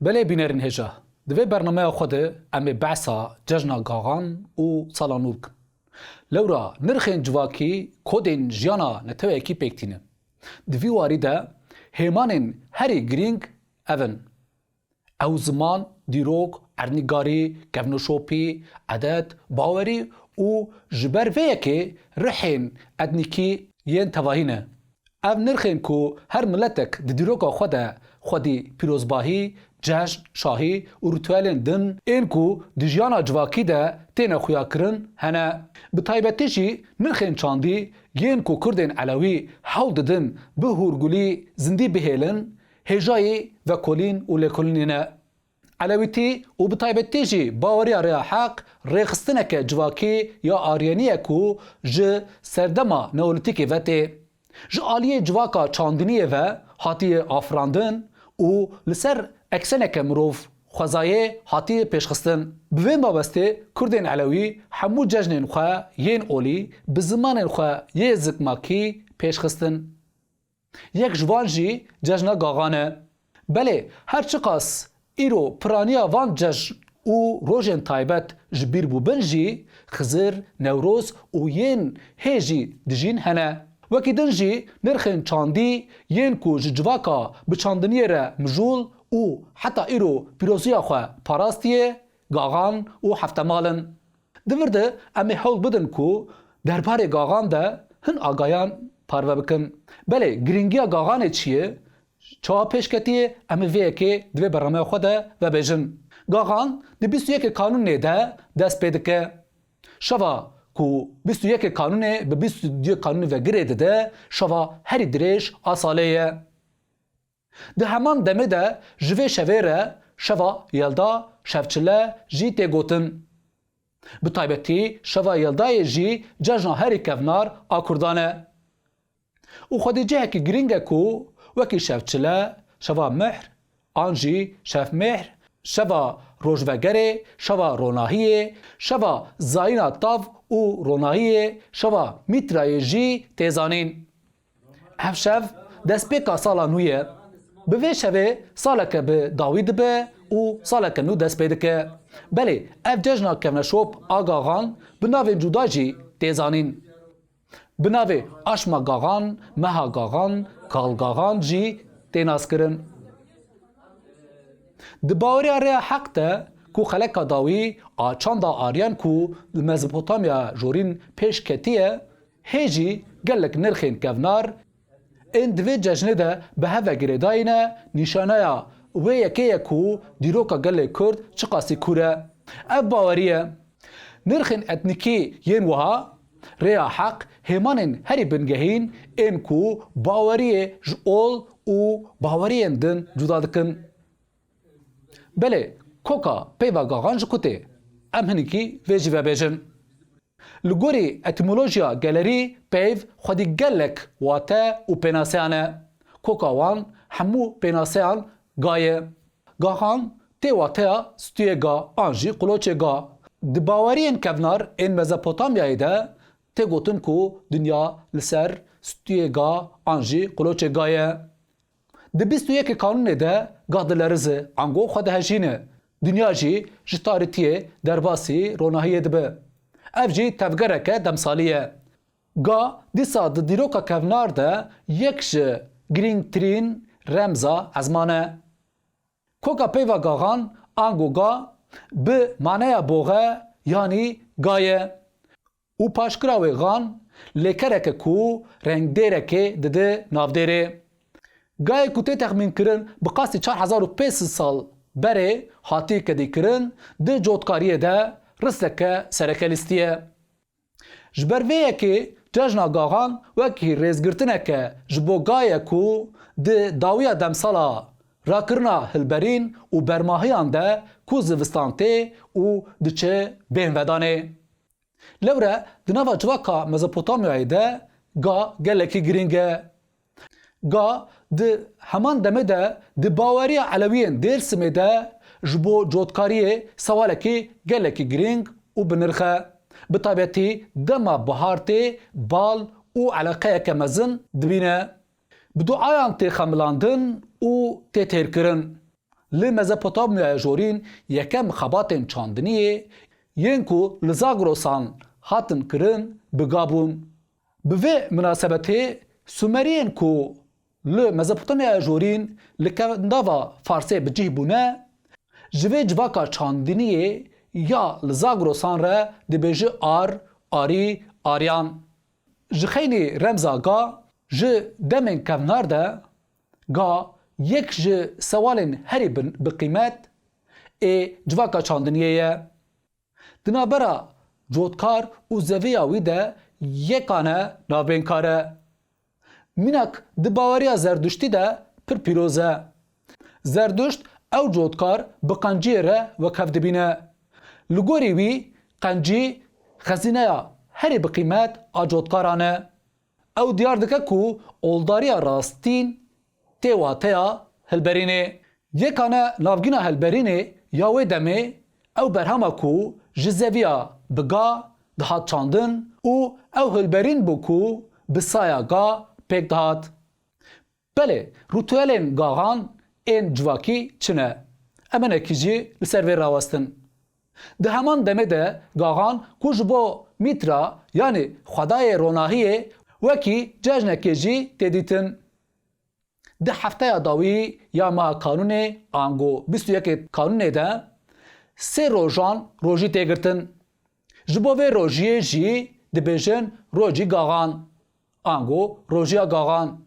بله بینرین هجا دوی برنامه خود امی بعثا ججنا گاغان و سالانوک لورا نرخین جواکی کودین جیانا نتوه اکی پیکتینه دوی واری ده هیمانین هری گرینگ اون او زمان دیروک ارنیگاری گفنوشوپی عدد باوری و جبر ویکی رحین ادنیکی ین تواهینه او نرخین کو هر ملتک دیروکا خودی پیروزباهی جشن شاهی و ریتوالین دن این کو دیجیانا جواکی ده تینا خویا کرن هنه بطایبتی جی نرخین چاندی ین کو کردین علاوی حول دن به هورگولی زندی بهیلن هجایی و کلین و لکلینه علاویتی و بطایبتی جی باوری ریا حق ریخستنک جواکی یا آریانیه کو جه سردما نولتیکی وطه جه آلیه جواکا چاندنیه و حاتی آفراندن و لسر اکسنک مروف خوزایه حاتی پیشخستن بوین بابسته کردین علاوی همو ججنین خواه ین اولی بزمانین خواه یه زکماکی پیشخستن یک جوان جی ججنا گاغانه بله هر چقاس ایرو پرانیا وان ججن و روژن تایبت جبیر بو بنجی خزر نوروز و ین هیجی دجین هنه وکی دنجی نرخین چاندی ین کو جواکا بچاندنیه را مجول و حتی ایرو پیروزیا خواه پاراستیه گاغان و هفتمالن دورده امی حول بدن کو درباره گاغان ده هن آگایان پارو بکن بله گرینگیا گاغانه چیه؟ چاوا پیشکتیه امی ویه که دوی برنامه خوده و بیجن گاغان ده 21 کانون ده دست پیدکه شوا کو 21 کانونه به 22 کانون و گرید ده شوا هری دریش آسالیه ده همان دمه ده جوه شویره شوا یلدا شفچله جی تیگوتن بطایبتی شوا یلدای جی ججنا هری کفنار آکردانه و خودی جه که گرینگه کو وکی شفچله شوا مهر آنجی شف مهر شوا روجوگره شوا روناهیه شوا زاینا تاو و روناهیه شوا میترای جی تیزانین اف شف دست پیکا سالا نویه به شوه سالکه به داوید به و سالکه نو دست پیدکه بله اف ججنا کفنشوب آگاغان بناوه جدا جی تیزانین بناوه آشما گاغان مها گاغان کال گاغان جی تیناس کرن دباوری ریا حق ده کو خلق داوی آچاندا آریان کو مزپوتامیا جورین پیش کتیه هیجی گلک نرخین کفنار این دوی ججنه ده به هفه گریداینه نشانه و یکیه کو دیروکا گلک کرد چقاسی کوره اف باوریه نرخین اتنیکی ین وها ریا حق هیمانین هری بنگهین این کو باوریه جول و باوریه دن جدا دکن بله کوکا پیوا گاغان جکوته ام هنکی ویجی و بیجن لگوری اتمولوژیا گلری پیو خودی گلک واته و پیناسیانه کوکا وان همو پیناسیان گایه گاغان تی واته ستوی گا آنجی قلوچه گا دباورین کفنار این مزپوتامیایی ده تی گوتن کو دنیا لسر ستوی گا آنجی قلوچه گایه ده 21 کانونه ده گاه دلرزه انگو خود هجینه دنیا جی جتارتیه درباسی روناهیه دبه اف جی تفگرکه دمسالیه گاه دیسا ده دیروکا کفنار ده یک جه گرینگ ترین رمزا ازمانه کوکا پیوا گاغان انگو گاه به معنی بوغه یعنی گایه او پاشکراوی غان لیکرکه کو رنگ دیرکه ده نافدیره گای کوته تخمین کرن بقاسی 4500 سال بره حاتی کدی کرن ده جوتکاریه ده رسکه سرکلیستیه جبرویه که ججنا گاغان وکی ریزگرتنه که جبو گایه کو ده داویا دمسالا راکرنا هلبرین و برماهیان ده کو زوستانته و دچه بین ودانه لوره دناوا جواکا مزپوتامیای ده گا گلکی گرینگه گا ده همان دمه ده ده باوری علویین درسمه ده جبو جوتکاریه سوالکی گلکی گرینگ و بنرخه بطبیعتی دما بهارتی بال و علاقه که مزن دبینه بدو آیان تی خملاندن و تی تیر کرن li Mezopotamya jorîn yekem xebatên çandiniyê yên ku li Zagrosan hatin kirin bigabûn. Bi vê münasebetê Sumeriyên ku li Mezopotamya jorîn li kevndava Farsê bicih bûne, ji vê civaka çandiniyê ya li Zagrosan re dibêje ar, arî, aryan. Ji xeynî remza ga ji demên kevnar de ga yek ji sewalên herî bi qîmet ê civaka çandiniyê ye. Di navbera cotkar û zeviya wî de yekane navbênkar e. Mînak di baweriya Zerduştî de pir pîroz e. Zerduşt ew cotkar bi qenciyê re wek dibîne. Li gorî wî qencî xezîneya herî bi qîmet a cotkaran e. Ew diyar dike ku oldariya rastîn tê wateya hilberînê. Yekane navgîna hilberînê ya wê demê ew berhema ku ji zeviya bi ga dihat çandin û ew hilberîn bû ku bi saya ga pêk dihat. Belê rûtuyelên gaxan ên civakî çi ne? Em hinekî jî li ser vê rawestin. Di heman demê de gaxan ku ji bo mîtra yanî xwedayê ronahiyê wekî cejnekê jî tê dîtin. Di hefteya dawî ya meha kanûnê ango 21 kanûnê de sê rojan rojî tê girtin. Ji bo vê rojiyê jî dibêjin rojî gaxan ango rojiya gaxan.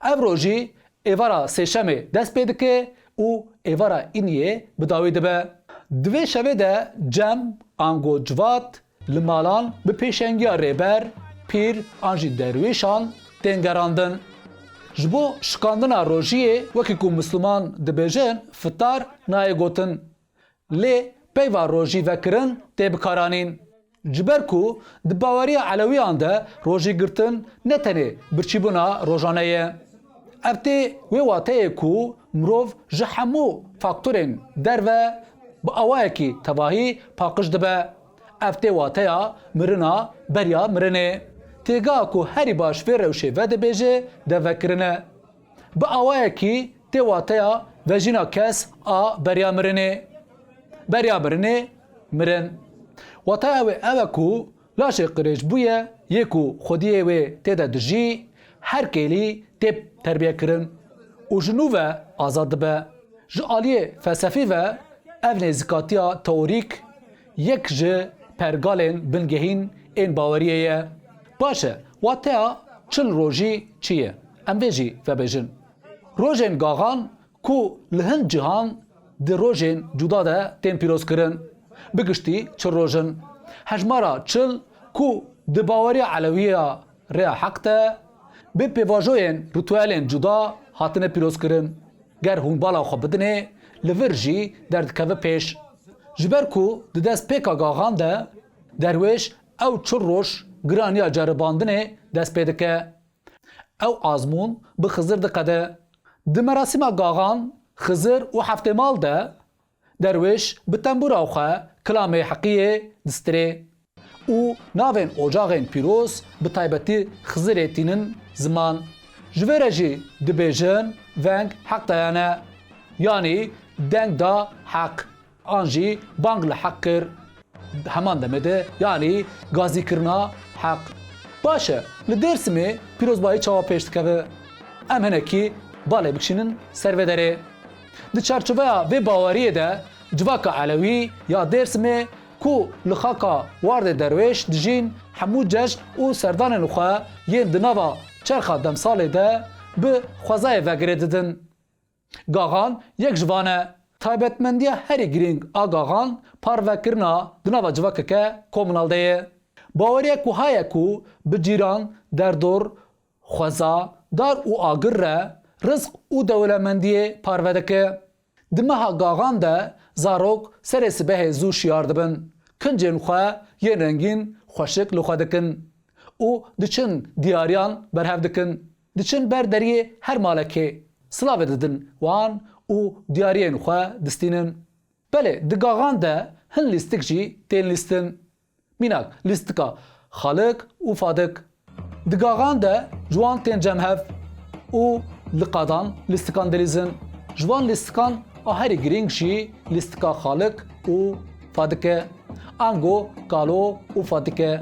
Ev rojî êvara sêşemê dest pê dike û êvara îniyê bi dawî dibe. Di vê şevê de cem ango civat li malan bi pêşengiya rêber, pîr an jî derwîşan tên gerandin. Ji bo şikandina rojiyê wekî ku Misliman dibêjin fitar nayê gotin. Lê peyva rojî vekirin tê bikaranîn. Ji ber ku di baweriya Elewiyan de rojî girtin ne tenê birçîbûna rojane ye. Ev tê wê wateyê ku mirov ji hemû faktorên derve bi awayekî tevahî paqij dibe. Ev tê wateya mirina beriya mirinê. Têgeha ku herî baş vê rewşê vedibêje devekirine. Bi awayekî tê wateya vejîna kes a beriya mirinê. Beriya mirinê mirin. Wateya wê ev e ku laşê qirêj bûye yê ku xwediyê wê têde dijî her kêlî tê terbiyekirin û ji nû ve azad dibe. Ji aliyê felsefî ve ev nêzîkatiya teorîk yek ji pergalên bingehîn ên baweriyê ye. Baş e, wateya çil rojî çi ye? Em vê jî vebêjin. Rojên gaxan ku li hin cihan di rojên cuda de tên pîrozkirin. Bigiştî çil rojin. Hejmara çil ku di baweriya Elewiya rêya heq de bi pêvajoyên ritûyelên cuda hatine pîrozkirin. Ger hûn bala xwe bidinê li vir jî derdikeve pêş. Ji ber ku di destpêka gaxan de derwêş ew çil roj giraniya ceribandinê dest pê dike. Ew azmûn bi Xizir diqede. Di merasîma gaxan Xizir û heftêmal de derwêş bi tembûra xwe kilamê heqiyê distirê û navên ocaxên pîroz bi taybetî Xizirê tînin ziman. Ji vê re jî dibêjin veng heq dayane yanî deng da heq an jî bang li heq kir. Heman demê de yanî gazîkirina heq. Baş e, li Dêrsimê pîrozbayî çawa pêş dikeve. Em hinekî balê bikişînin ser vê derê. Di çerçeveya vê baweriyê de civaka Elewî ya Dêrsimê ku li xaka wardê derwêş dijîn hemû cejn û serdanên xwe yên di nava çerxa demsalê de bi xwezayê vegirê didin. Gaxan yek ji van e. Taybetmendiya herî girîng a gaxan parvekirina di nava civakeke komûnal de ye. Baweriya ku haye ku bi cîran, derdor, xweza, dar û agir re rizq û dewlemendiyê parve dike. Di meha gaxan de zarok serê sibehê zû şiyar dibin. Kincên xwe yên rengîn xweşik li xwe dikin û diçin diyariyan berhev dikin. Diçin ber deriyê her malekê. Silavê didin wan û diyariyên xwe distînin. Belê di gaxan de hin lîstik jî tên lîstin. Mînak lîstika xalik û fadik. Di gaxan de ciwan tên cemhev û li qadan lîstikan dilîzin. Ji wan lîstikan آهری گرینگ جی لیستکا خالق و فادکه آنگو کالو و فادکه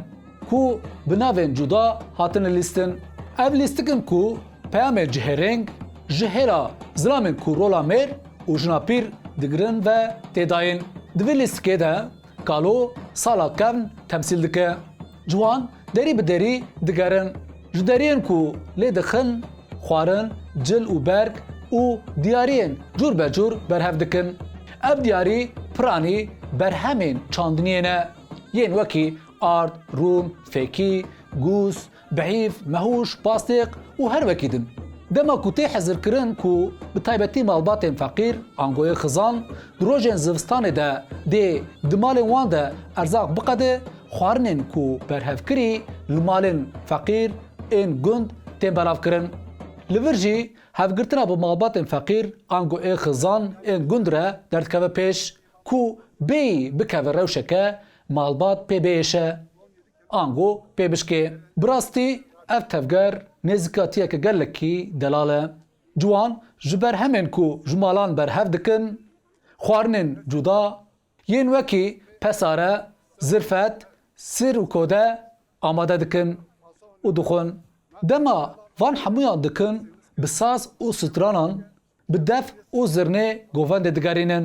کو بناوین جدا هاتن لیستن اف لیستکن کو پیام جهرنگ جهرا زلامن کو رولا میر و جناپیر دگرن و تداین دوی لیستکه ده کالو سالا کن تمثیل دکه جوان دری بدری دگرن جدارین کو لیدخن خوارن جل و برگ و دیارین جور به جور برهف دکن اف دیاری پرانی برهمین چاندنینه ین وکی آرد، روم، فیکی، گوس، بعیف، مهوش، باستیق و هر وکی دن دما کو تی حزر کرن کو بتایبتی مالباتین فقیر آنگوی خزان دروژن زوستان ده دی دمال وان ده ارزاق بقده خوارنین کو برهف کری لمالین فقیر این گند تیم براف کرن لورجی هفگرتنا با مالباتین فقیر آنگوی خزان این گند را دردکوه پیش کو بی بکوه روشکه مالبات پی بیشه آنگو پی بشکه براستی اف تفگر نزکاتیه که گلکی دلاله جوان جبر همین کو جمالان بر هف دکن خوارنین جدا ین وکی پساره زرفت سر و کوده آماده دکن و دخون دما وان حمویان دکن بساز و سترانان بدف و زرنه گووند دگرینن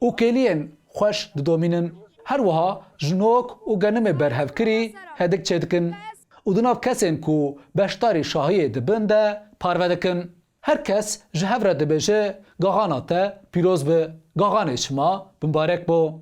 و کلین خوش ددومینن هر وها جنوک و گنم برهف کری هدک چه دکن و دناف کسین کو بشتاری شاهی دبنده پارو دکن هر کس جهو را دبجه گاغانا تا پیروز به گاغان شما بمبارک بو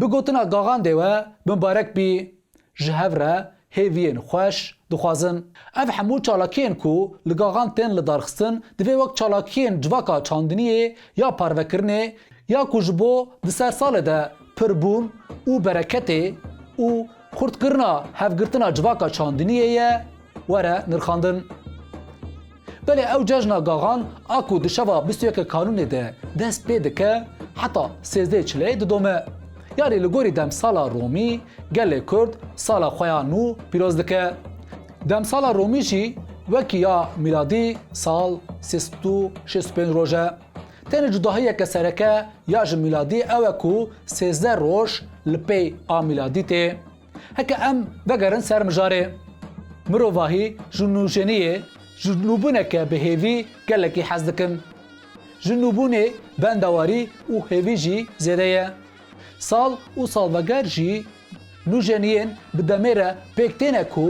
بگوتنا گاغان دیوه بمبارک بی جهو را هیوین خوش دخوازن اف همو چالاکین کو لگاغان تن لدارخستن دوی وقت چالاکین جواکا چاندنیه یا پاروکرنه یا کجبو دسر سال ده پربون و برکته و خورتگرنا هفگرتنا جواکا چاندنیه وره نرخاندن بله او ججنا گاغان اکو دشوا 21 کانون ده دست پیده که حتی 13 چله دومه یعنی لگوری دم سالا رومی گل کرد سالا خویانو پیروز دکه دم سالا رومی جی وکی یا میلادی سال 365 روژه تن جداهی که سرکه یا جم میلادی اوکو 13 روش لپی آ میلادی ته هکه ام وگرن سر مجاره مروواهی جنوجنیه جنوبونه که به هیوی گلکی حز دکن جنوبونه بندواری و هیوی جی زیده سال و سالوگر جی نوجنین بدمیره پیکتینه کو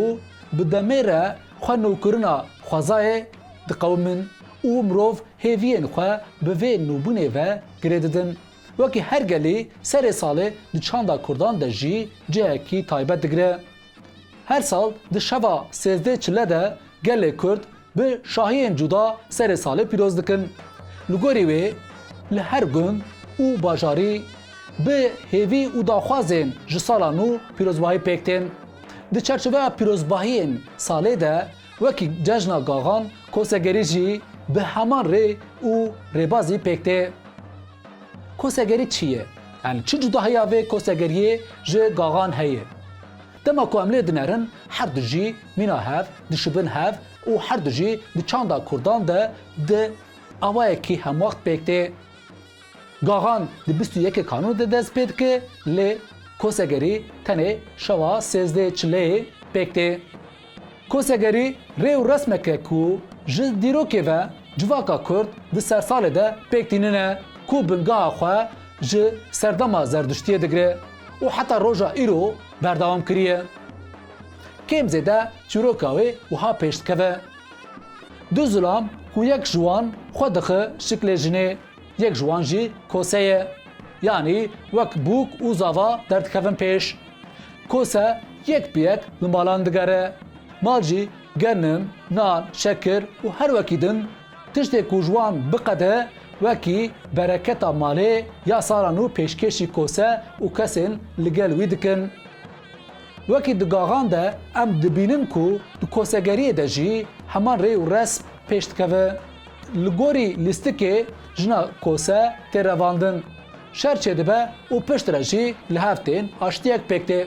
بدمیره خوانو کرنا خوازای دقومن و مروف هیوین خواه به وی نوبونه و گریددن وکی هر گلی سر ساله دی چاندا کردان ده جی جهکی تایبت دگره هر سال دی شوا 13 چله ده گل کرد به شاهین جدا سر ساله پیروز دکن لگوری وی لهر گند و باجاری به هیوی و داخوازین جسالانو پیروزباهی پیکتین دی چرچوه پیروزباهین ساله ده وکی ججنا گاغان کوسگری جی به همان ری و ریبازی پیکته کوسگری چیه؟ یعنی چی جداهی آوه کوسگریه جه گاغان هیه دما کو املی دنرن هر دو جی مینا هف دشبن هف و هر دو جی دی چاندا کردان ده آوه کی هم وقت پیکته گاغان دی 21 کانون ده دست پید که لی کوسگری تنه شوا 13 چله پیکته کوسگری ری و رسمه که کو جز دیروکه و جواکا کرد ده سر ساله ده پیکتیننه کو بنگاه خواه جه سردما زردشتیه دگره و حتی روژا ایرو بردوام کریه کم زیده چروکاوی و ها پیشت که دو ظلام کو یک جوان خود دخه شکل جنه یک جوان جی کوسه یعنی وک بوک و زاوا درد کفن پیش کوسه یک بیک لمالان دگره مالجی گرنم، نان، شکر و هر وکی دن تشتی کو جوان بقده وکی برکتا مالی یا سارانو پیشکشی کوسه و کسین لگل وی دکن وکی دگاغان ده ام دبینن کو دو کوسگری ده جی همان ری و رسم پیشت که لگوری لیستکه جنا کوسه تیرواندن شرچه دبه و پشت رجی لحفتین آشتیک پکته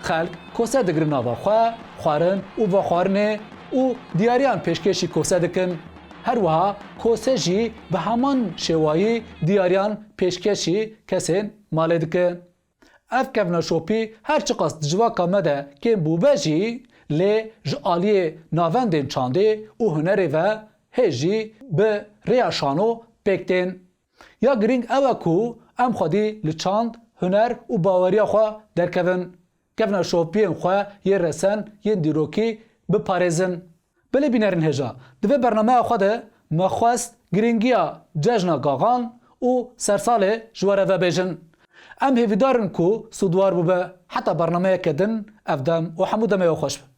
خلق کوسه دگرنا و خواه خوارن و خوارنه و دیاریان پیشکشی کوسه دکن her wiha kose jî bi heman şêwayî diyariyan pêşkêşî kesên malê dikin. Ev kevneşopî her çi qas di civaka me de kêm bûbe jî lê ji aliyê navendên çandê û hunerê ve hê jî bi rêya şano pêk tên. Ya girîng ew e ku em xwedî li çand, huner û baweriya xwe derkevin. Kevneşopiyên xwe yên resen yên dîrokî biparêzin. Bilê bînerin hêja, di vê bernameya xwe de me xwest girîngiya cejna gaxan û sersalê ji we re vebêjin. Em hêvîdarin ku sûdwar bûbe heta bernameyeke din ev dem û hemû demê xweş be.